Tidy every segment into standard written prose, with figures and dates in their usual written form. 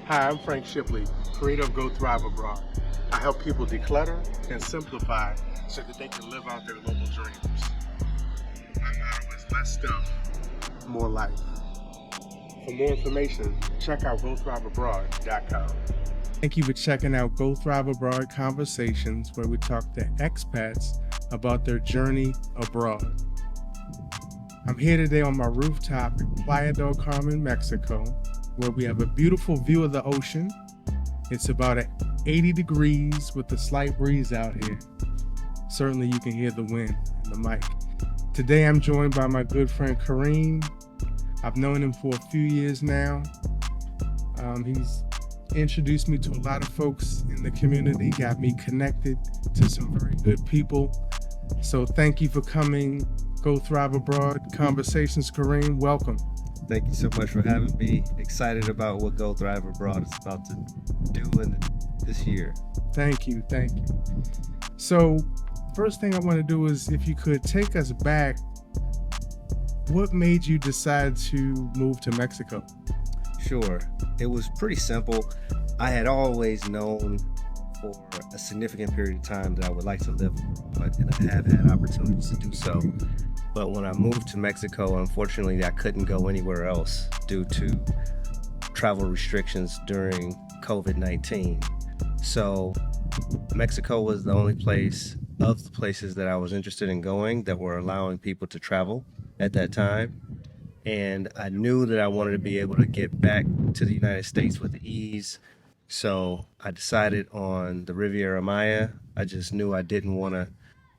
Hi, I'm Frank Shipley, creator of Go Thrive Abroad. I help people declutter and simplify so that they can live out their global dreams. My motto is less stuff, more life. For more information, check out GoThriveAbroad.com. Thank you for checking out Go Thrive Abroad Conversations, where we talk to expats about their journey abroad. I'm here today on my rooftop in Playa del Carmen, Mexico, where we have a beautiful view of the ocean. It's about 80 degrees with a slight breeze out here. Certainly you can hear the wind in the mic. Today I'm joined by my good friend Kahreem. I've known him for a few years now. He's introduced me to a lot of folks in the community, got me connected to some very good people. So thank you for coming, Go Thrive Abroad Conversations, Kahreem. Welcome. Thank you so much for having me. Excited about what Go Thrive Abroad is about to do this year. Thank you. So first thing I want to do is, if you could take us back, what made you decide to move to Mexico? Sure. It was pretty simple. I had always known for a significant period of time that I would like to live abroad, and I have had opportunities to do so. But when I moved to Mexico, unfortunately, I couldn't go anywhere else due to travel restrictions during COVID-19. So Mexico was the only place of the places that I was interested in going that were allowing people to travel at that time. And I knew that I wanted to be able to get back to the United States with ease. So I decided on the Riviera Maya. I just knew I didn't want to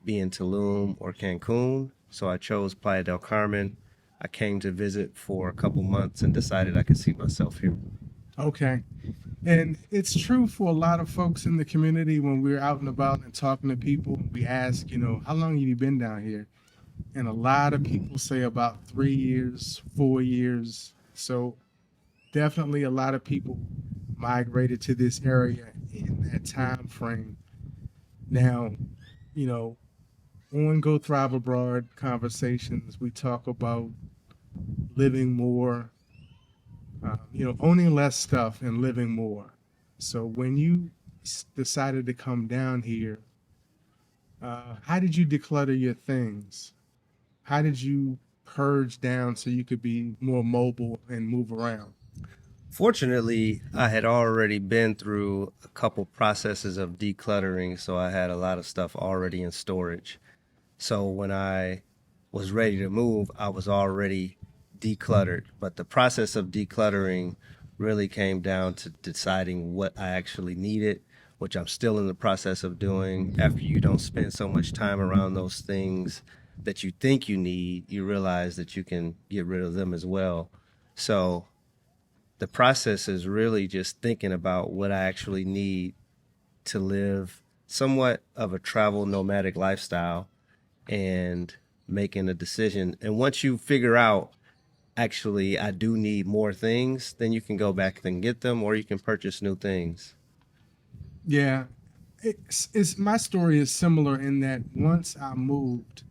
be in Tulum or Cancun. So I chose Playa del Carmen. I came to visit for a couple months and decided I could see myself here. Okay. And it's true for a lot of folks in the community. When we're out and about and talking to people, we ask, how long have you been down here? And a lot of people say about 3 years, 4 years. So definitely a lot of people migrated to this area in that time frame. Now, on Go Thrive Abroad Conversations, we talk about living more, owning less stuff and living more. So when you decided to come down here, how did you declutter your things? How did you purge down so you could be more mobile and move around? Fortunately, I had already been through a couple processes of decluttering, so I had a lot of stuff already in storage. So when I was ready to move, I was already decluttered. But the process of decluttering really came down to deciding what I actually needed, which I'm still in the process of doing. After you don't spend so much time around those things that you think you need, you realize that you can get rid of them as well. So the process is really just thinking about what I actually need to live somewhat of a travel nomadic lifestyle and making a decision. And once you figure out, actually, I do need more things, then you can go back and get them, or you can purchase new things. Yeah, it's my story is similar in that once I moved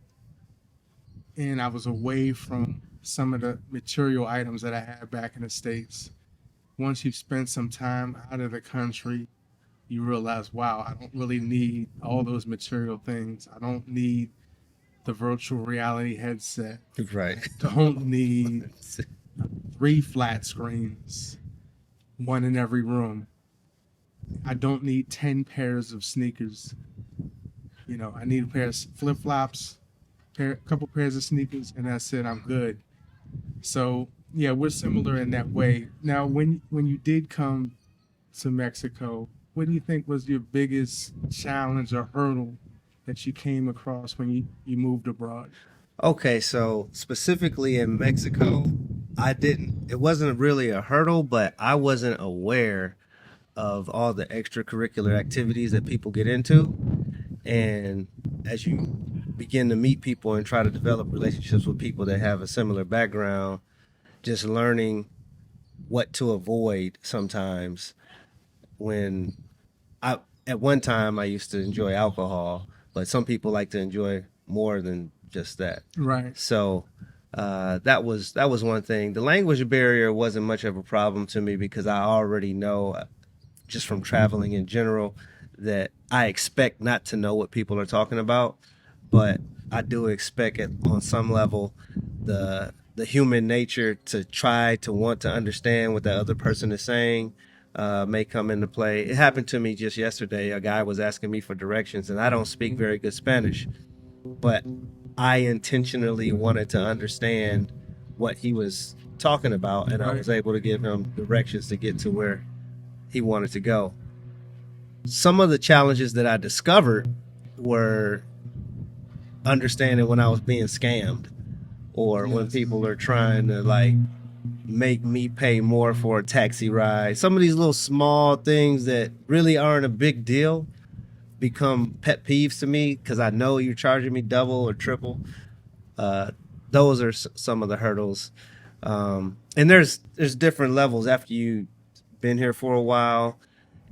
and I was away from some of the material items that I had back in the States. Once you've spent some time out of the country, you realize, wow, I don't really need all those material things. I don't need the virtual reality headset. Right. I don't need 3 flat screens, 1 in every room. I don't need 10 pairs of sneakers. I need a pair of flip-flops, a couple pairs of sneakers, and that's it. I'm good. So yeah, we're similar in that way. Now, when you did come to Mexico, what do you think was your biggest challenge or hurdle that you came across when you moved abroad? Okay, so specifically in Mexico, it wasn't really a hurdle, but I wasn't aware of all the extracurricular activities that people get into. And as you begin to meet people and try to develop relationships with people that have a similar background, just learning what to avoid sometimes. At one time I used to enjoy alcohol, but some people like to enjoy more than just that. Right. So That was one thing. The language barrier wasn't much of a problem to me because I already know, just from traveling in general, that I expect not to know what people are talking about, but I do expect it on some level the human nature to try to want to understand what the other person is saying may come into play. It happened to me just yesterday. A guy was asking me for directions, and I don't speak very good Spanish, but I intentionally wanted to understand what he was talking about, and I was able to give him directions to get to where he wanted to go. Some of the challenges that I discovered were understanding when I was being scammed, or when people are trying to like make me pay more for a taxi ride. Some of these little small things that really aren't a big deal become pet peeves to me because I know you're charging me double or triple. Uh, those are some of the hurdles. And there's different levels after you've been here for a while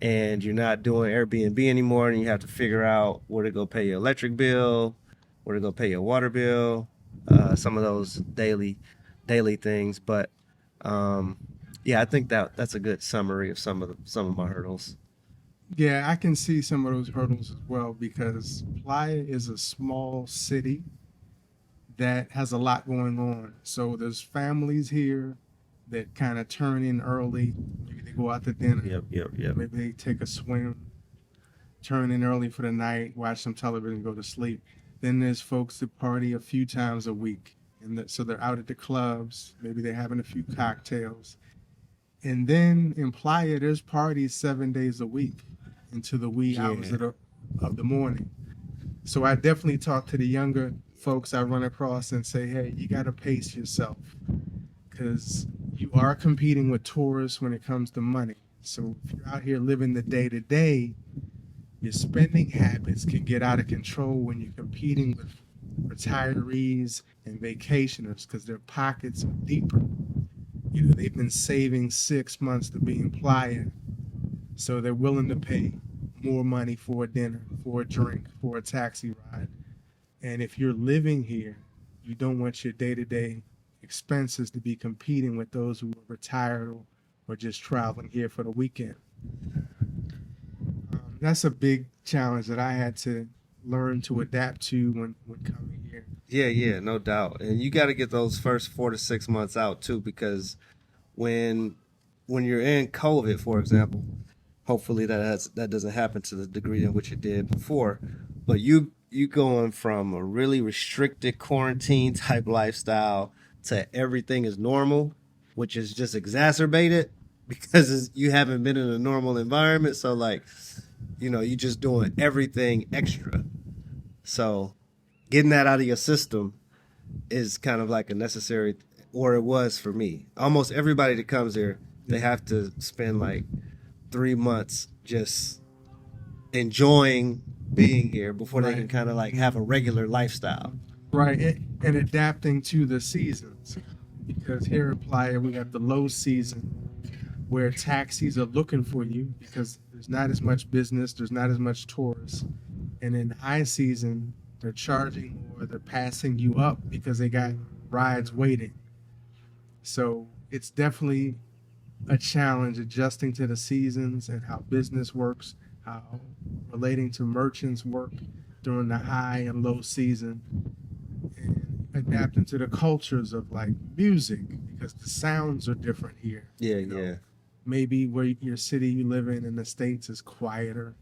and you're not doing Airbnb anymore, and you have to figure out where to go pay your electric bill, where to go pay your water bill, some of those daily things. But yeah, I think that's a good summary of some of my hurdles. Yeah, I can see some of those hurdles as well because Playa is a small city that has a lot going on. So there's families here that kind of turn in early. Maybe they go out to dinner. Yep. Maybe they take a swim, turn in early for the night, watch some television, go to sleep. Then there's folks that party a few times a week. So they're out at the clubs. Maybe they're having a few cocktails. And then in Playa, there's parties 7 days a week into the wee hours of the morning. So I definitely talk to the younger folks I run across and say, hey, you got to pace yourself because you are competing with tourists when it comes to money. So if you're out here living the day to day, your spending habits can get out of control when you're competing with retirees and vacationers because their pockets are deeper. You know, they've been saving 6 months to be in Playa, so they're willing to pay more money for a dinner, for a drink, for a taxi ride. And if you're living here, you don't want your day-to-day expenses to be competing with those who are retired or just traveling here for the weekend. That's a big challenge that I had to learn to adapt to when coming here. Yeah, no doubt. And you got to get those first 4 to 6 months out too, because when you're in COVID, for example, hopefully that doesn't happen to the degree in which it did before. But you going from a really restricted quarantine type lifestyle to everything is normal, which is just exacerbated because you haven't been in a normal environment. So like, you're just doing everything extra. So getting that out of your system is kind of like a necessary, or it was for me. Almost everybody that comes here, they have to spend like 3 months just enjoying being here before they can kind of like have a regular lifestyle. Right, and adapting to the seasons. Because here in Playa, we have the low season where taxis are looking for you because there's not as much business, there's not as much tourists. And in high season, they're charging or they're passing you up because they got rides waiting. So it's definitely a challenge adjusting to the seasons and how business works, how relating to merchants work during the high and low season, and adapting to the cultures of like music because the sounds are different here. Yeah. Maybe where your city you live in the States is quieter.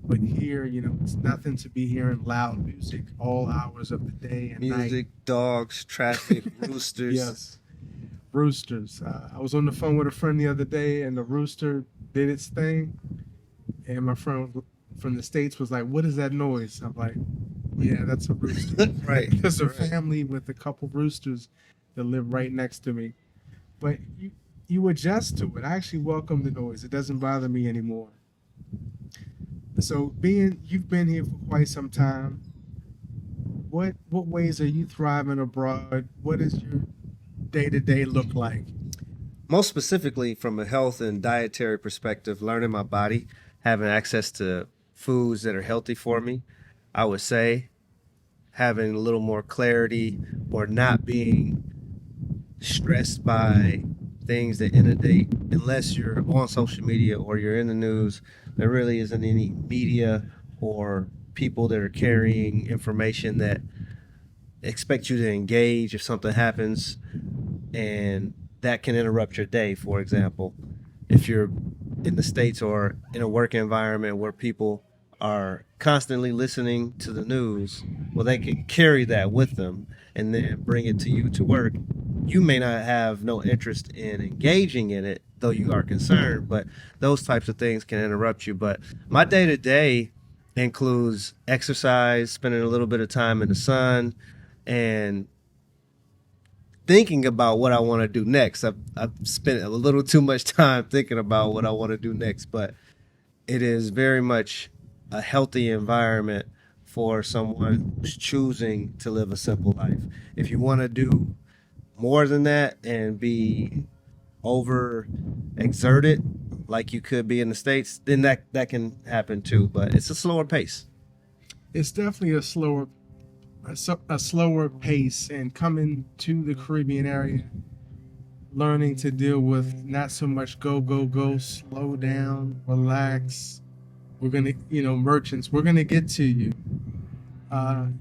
But here, it's nothing to be hearing loud music all hours of the day and night. Music, dogs, traffic, roosters. Yes, roosters. I was on the phone with a friend the other day, and the rooster did its thing. And my friend from the States was like, what is that noise? I'm like, yeah, that's a rooster. Right. There's a family with a couple roosters that live right next to me. But you adjust to it. I actually welcome the noise. It doesn't bother me anymore. So you've been here for quite some time. What ways are you thriving abroad? What does your day-to-day look like? Most specifically from a health and dietary perspective, learning my body, having access to foods that are healthy for me, I would say having a little more clarity or not being stressed by things that inundate. Unless you're on social media or you're in the news, there really isn't any media or people that are carrying information that expect you to engage if something happens, and that can interrupt your day. For example, if you're in the States or in a work environment where people are constantly listening to the news, well, they can carry that with them and then bring it to you to work. You may not have no interest in engaging in it, though you are concerned, but those types of things can interrupt you. But my day to day includes exercise, spending a little bit of time in the sun, and thinking about what I want to do next. I've spent a little too much time thinking about what I want to do next, but it is very much a healthy environment for someone who's choosing to live a simple life. If you want to do more than that and be over exerted like you could be in the States, then that can happen too, but it's a slower pace. It's definitely a slower pace, and coming to the Caribbean area, learning to deal with not so much go, go, go, slow down, relax. We're going to, merchants, we're going to get to you.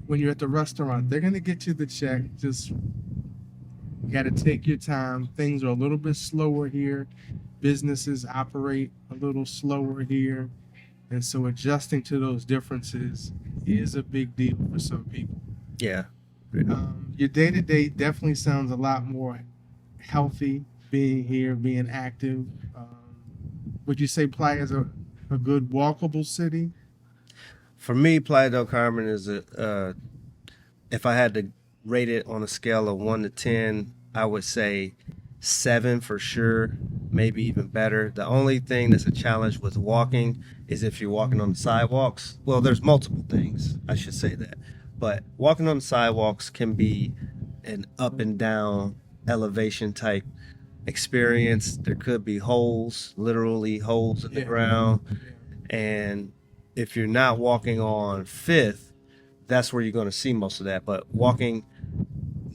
When you're at the restaurant, they're going to get you the check. Just got to take your time. Things are a little bit slower here. Businesses operate a little slower here. And so adjusting to those differences is a big deal for some people. Yeah. Your day-to-day definitely sounds a lot more healthy, being here, being active. Would you say Playa is a good walkable city? For me, Playa del Carmen is if I had to rate it on a scale of 1 to 10, I would say 7 for sure, maybe even better. The only thing that's a challenge with walking is if you're walking on the sidewalks. Well, there's multiple things, I should say that. But walking on the sidewalks can be an up and down elevation type experience. There could be holes, literally holes in the ground. And if you're not walking on Fifth, that's where you're going to see most of that. But walking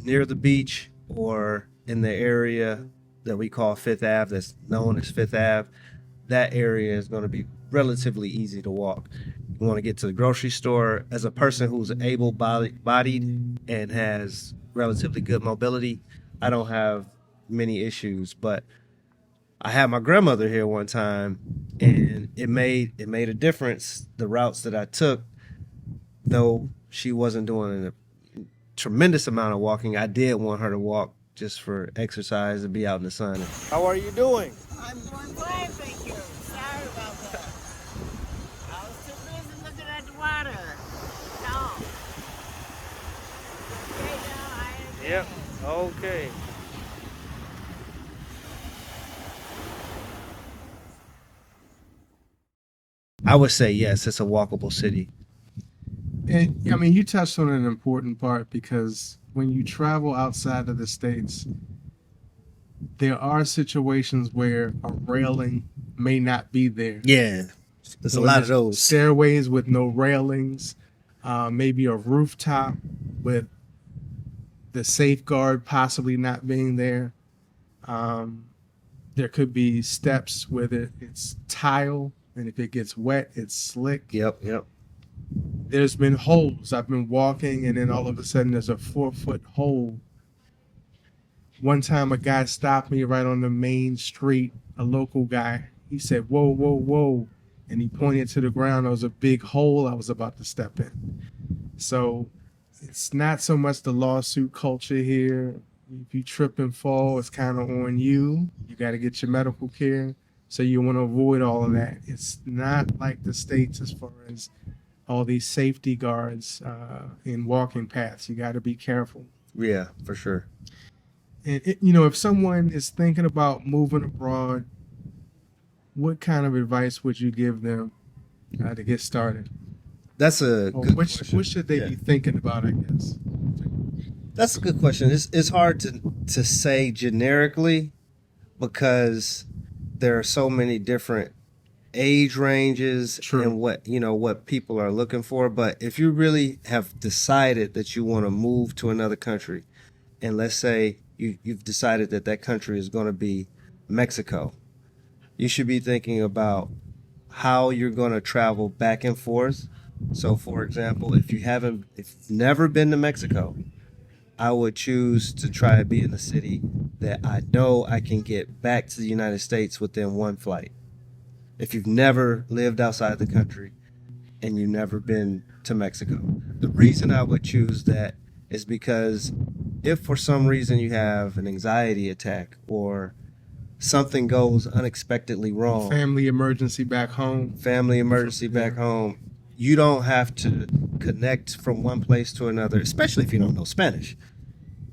near the beach or in the area that we call Fifth Ave, that's known as Fifth Ave, that area is going to be relatively easy to walk. You want to get to the grocery store. As a person who's able-bodied and has relatively good mobility, I don't have many issues. But I had my grandmother here one time, and it made a difference, the routes that I took. Though she wasn't doing a tremendous amount of walking, I did want her to walk just for exercise and be out in the sun. How are you doing? I'm doing fine, thank you. Sorry about that. I was too busy looking at the water. No. Okay, now I am. Yep. Okay. I would say yes, it's a walkable city. And I mean, you touched on an important part, because when you travel outside of the States, there are situations where a railing may not be there. Yeah, there's a lot of those. Stairways with no railings, maybe a rooftop with the safeguard possibly not being there. There could be steps with it's tile, and if it gets wet, it's slick. Yep. There's been holes. I've been walking, and then all of a sudden there's a 4-foot hole. One time a guy stopped me right on the main street, a local guy. He said, "Whoa, whoa, whoa." And he pointed to the ground. There was a big hole I was about to step in. So it's not so much the lawsuit culture here. If you trip and fall, it's kind of on you. You got to get your medical care. So you want to avoid all of that. It's not like the States as far as all these safety guards in walking paths. You got to be careful. Yeah, for sure. And if someone is thinking about moving abroad, what kind of advice would you give them to get started? That's a good question. What should they be thinking about, I guess? That's a good question. It's hard to say generically, because there are so many different age ranges True. and what people are looking for. But if you really have decided that you want to move to another country, and let's say you've decided that that country is going to be Mexico, you should be thinking about how you're going to travel back and forth. So, for example, if you've never been to Mexico, I would choose to try to be in a city that I know I can get back to the United States within one flight. If you've never lived outside the country and you've never been to Mexico, the reason I would choose that is because if for some reason you have an anxiety attack or something goes unexpectedly wrong, Family emergency back home. back home, you don't have to connect from one place to another, especially if you don't know Spanish.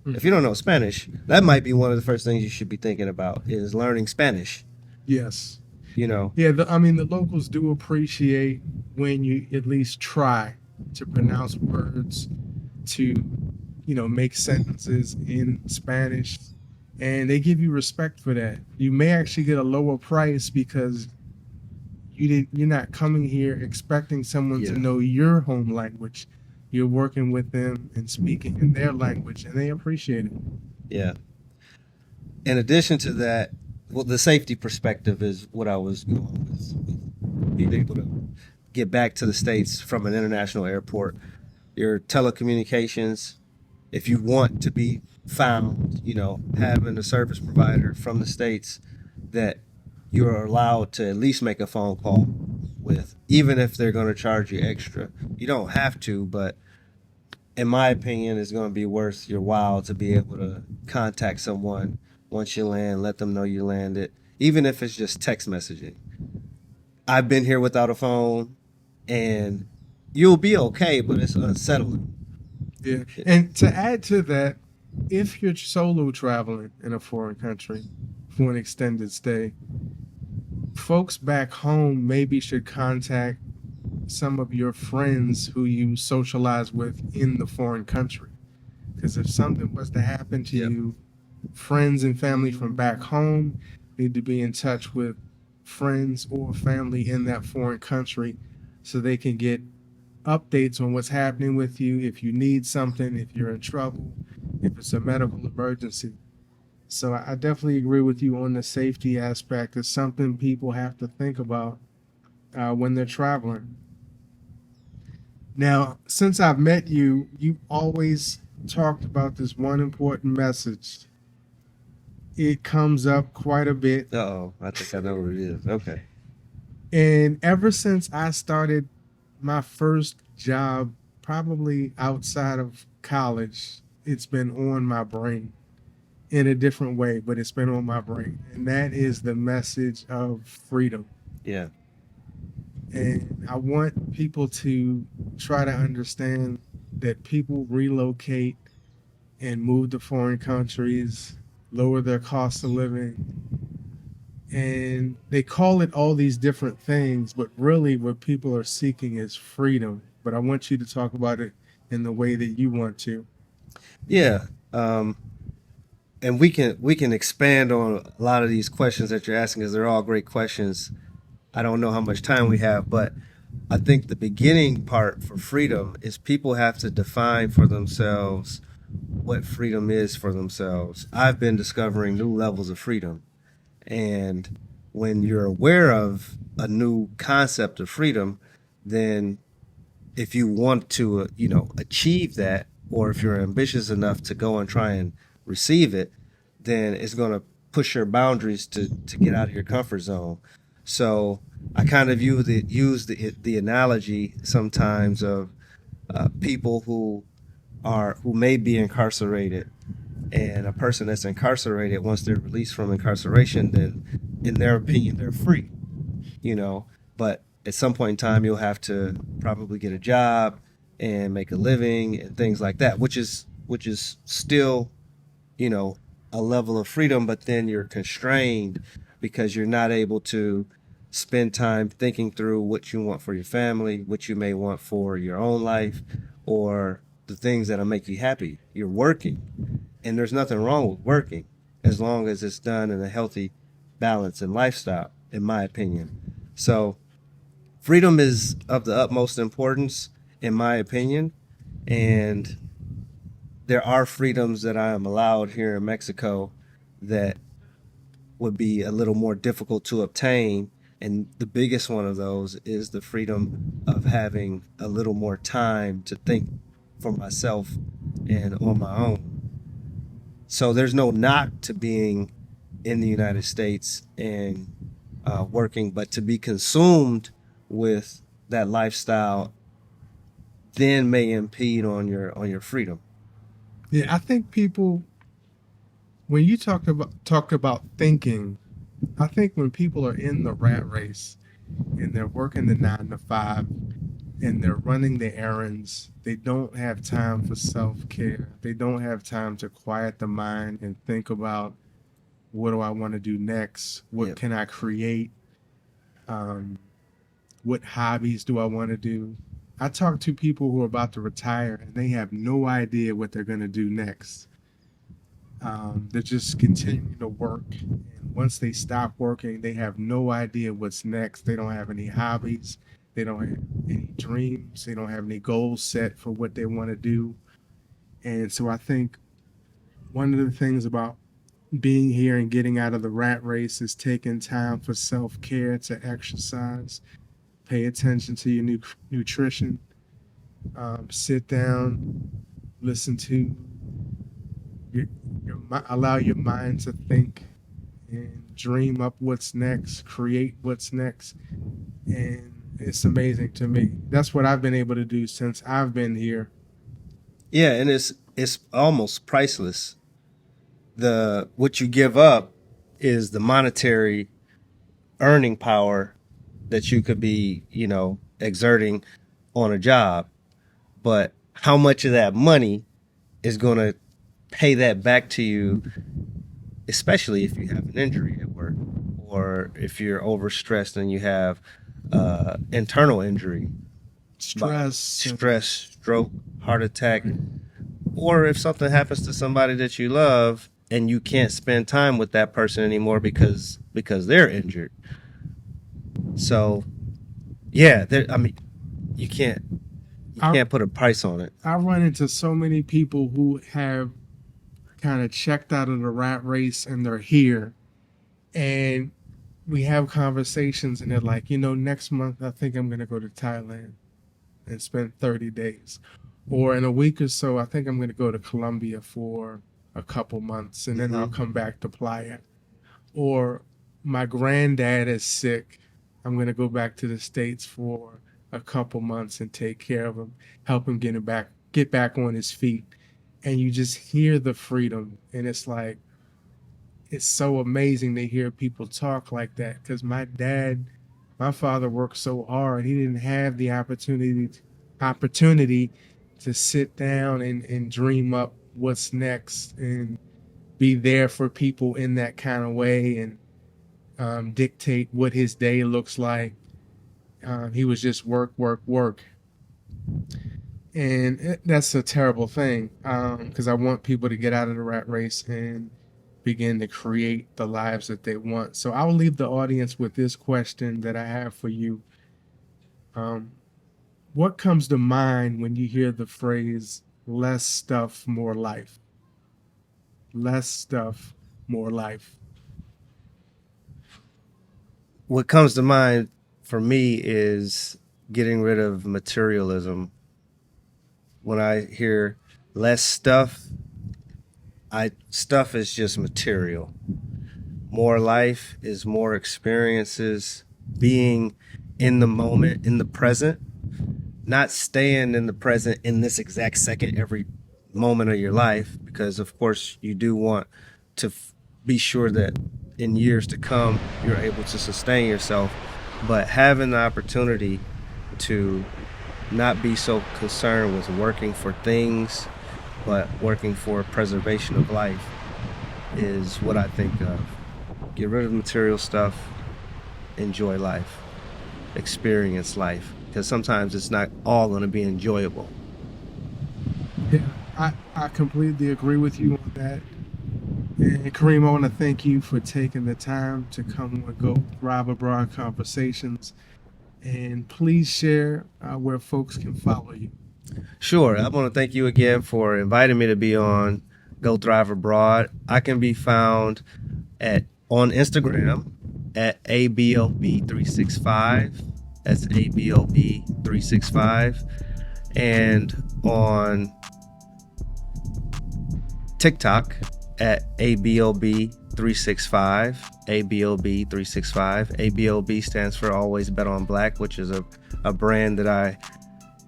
If you don't know Spanish, that might be one of the first things you should be thinking about is learning Spanish. Yes. Yeah, The locals do appreciate when you at least try to pronounce words, to, make sentences in Spanish, and they give you respect for that. You may actually get a lower price because you're not coming here expecting someone to know your home language. You're working with them and speaking in their language, and they appreciate it. Yeah. In addition to that, well, the safety perspective is what I was going with being able to get back to the States from an international airport. Your telecommunications, if you want to be found, having a service provider from the States that you're allowed to at least make a phone call with, even if they're going to charge you extra. You don't have to, but in my opinion, it's going to be worth your while to be able to contact someone once you land, let them know you landed, even if it's just text messaging. I've been here without a phone, and you'll be okay, but it's unsettling. Yeah. And to add to that, if you're solo traveling in a foreign country for an extended stay, folks back home maybe should contact some of your friends who you socialize with in the foreign country. Because if something was to happen to you, friends and family from back home need to be in touch with friends or family in that foreign country so they can get updates on what's happening with you, if you need something, if you're in trouble, if it's a medical emergency. So I definitely agree with you on the safety aspect. It's something people have to think about when they're traveling. Now, since I've met you, you've always talked about this one important message. It comes up quite a bit. Uh-oh, I think I know what it is. Okay. And ever since I started my first job, probably outside of college, it's been on my brain in a different way, but it's been on my brain. And that is the message of freedom. Yeah. And I want people to try to understand that people relocate and move to foreign countries, lower their cost of living. And they call it all these different things, but really what people are seeking is freedom. But I want you to talk about it in the way that you want to. Yeah. And we can expand on a lot of these questions that you're asking because they're all great questions. I don't know how much time we have, but I think the beginning part for freedom is people have to define for themselves what freedom is for themselves. I've been discovering new levels of freedom. And when you're aware of a new concept of freedom, then if you want to, achieve that, or if you're ambitious enough to go and try and receive it, then it's going to push your boundaries to get out of your comfort zone. So I kind of use the analogy sometimes of people who may be incarcerated, and a person that's incarcerated, once they're released from incarceration, then in their opinion they're free, But at some point in time, you'll have to probably get a job and make a living and things like that, which is still, a level of freedom, but then you're constrained because you're not able to spend time thinking through what you want for your family, what you may want for your own life, or the things that'll make you happy. You're working, and there's nothing wrong with working as long as it's done in a healthy balance and lifestyle, in my opinion. So freedom is of the utmost importance, in my opinion. And there are freedoms that I am allowed here in Mexico that would be a little more difficult to obtain. And the biggest one of those is the freedom of having a little more time to think for myself and on my own. So there's no knock to being in the United States and working, but to be consumed with that lifestyle then may impede on your freedom. Yeah, I think people, when you talk about thinking, I think when people are in the rat race and they're working the 9 to 5 and they're running the errands, they don't have time for self-care. They don't have time to quiet the mind and think about, what do I want to do next? What Yep. can I create? What hobbies do I want to do? I talk to people who are about to retire and they have no idea what they're going to do next. They're just continuing to work. And once they stop working, they have no idea what's next. They don't have any hobbies. They don't have any dreams. They don't have any goals set for what they want to do. And so I think one of the things about being here and getting out of the rat race is taking time for self-care, to exercise, pay attention to your nutrition, sit down, listen to allow your mind to think and dream up what's next, create what's next. And it's amazing to me. That's what I've been able to do since I've been here. Yeah, and it's almost priceless. What you give up is the monetary earning power that you could be, exerting on a job. But how much of that money is going to pay that back to you, especially if you have an injury at work or if you're overstressed and you have internal injury, Stress, stroke, heart attack, or if something happens to somebody that you love and you can't spend time with that person anymore because they're injured. So, yeah, you can't put a price on it. I run into so many people who have kind of checked out of the rat race and they're here, and we have conversations and they're like, next month I think I'm going to go to Thailand and spend 30 days. Or in a week or so, I think I'm going to go to Colombia for a couple months and then I'll come back to Playa. Or my granddad is sick. I'm going to go back to the States for a couple months and take care of him, help him get back on his feet. And you just hear the freedom. And it's like, it's so amazing to hear people talk like that. Because my father worked so hard. He didn't have the opportunity to sit down and dream up what's next and be there for people in that kind of way and dictate what his day looks like. He was just work. And that's a terrible thing, because I want people to get out of the rat race and begin to create the lives that they want. So I'll leave the audience with this question that I have for you. What comes to mind when you hear the phrase, less stuff, more life? Less stuff, more life. What comes to mind for me is getting rid of materialism. When I hear less stuff, stuff is just material. More life is more experiences, being in the moment, in the present, not staying in the present in this exact second every moment of your life, because of course you do want to be sure that in years to come you're able to sustain yourself, but having the opportunity to not be so concerned with working for things, but working for preservation of life is what I think of. Get rid of material stuff, enjoy life, experience life, because sometimes it's not all going to be enjoyable. Yeah, I completely agree with you on that. And Kareem, I want to thank you for taking the time to come with Go Thrive Abroad Conversations. And please share where folks can follow you. Sure. I want to thank you again for inviting me to be on Go Thrive Abroad. I can be found on Instagram at ABLB365. That's ABLB365. And on TikTok at ABLB365. ABLB365. ABLB stands for Always Bet on Black, which is a brand that I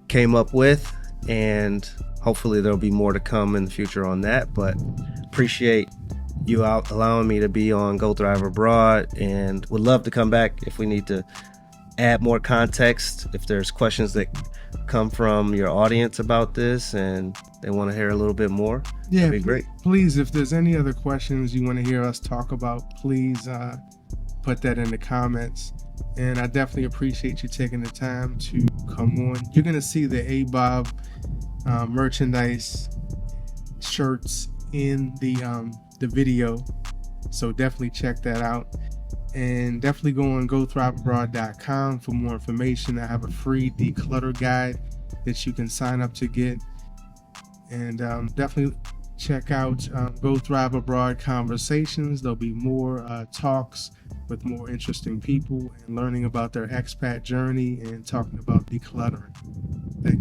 came up with, and hopefully there'll be more to come in the future on that. But appreciate you allowing me to be on Go Thrive Abroad, and would love to come back if we need to add more context, if there's questions that come from your audience about this and they want to hear a little bit more. Yeah, that'd be great. Please, if there's any other questions you want to hear us talk about, please put that in the comments. And I definitely appreciate you taking the time to come on. You're going to see the ABOB merchandise shirts in the video, so definitely check that out. And definitely go on gothriveabroad.com for more information. I have a free declutter guide that you can sign up to get. And definitely check out Go Thrive Abroad Conversations. There'll be more talks with more interesting people and learning about their expat journey and talking about decluttering. Thank you.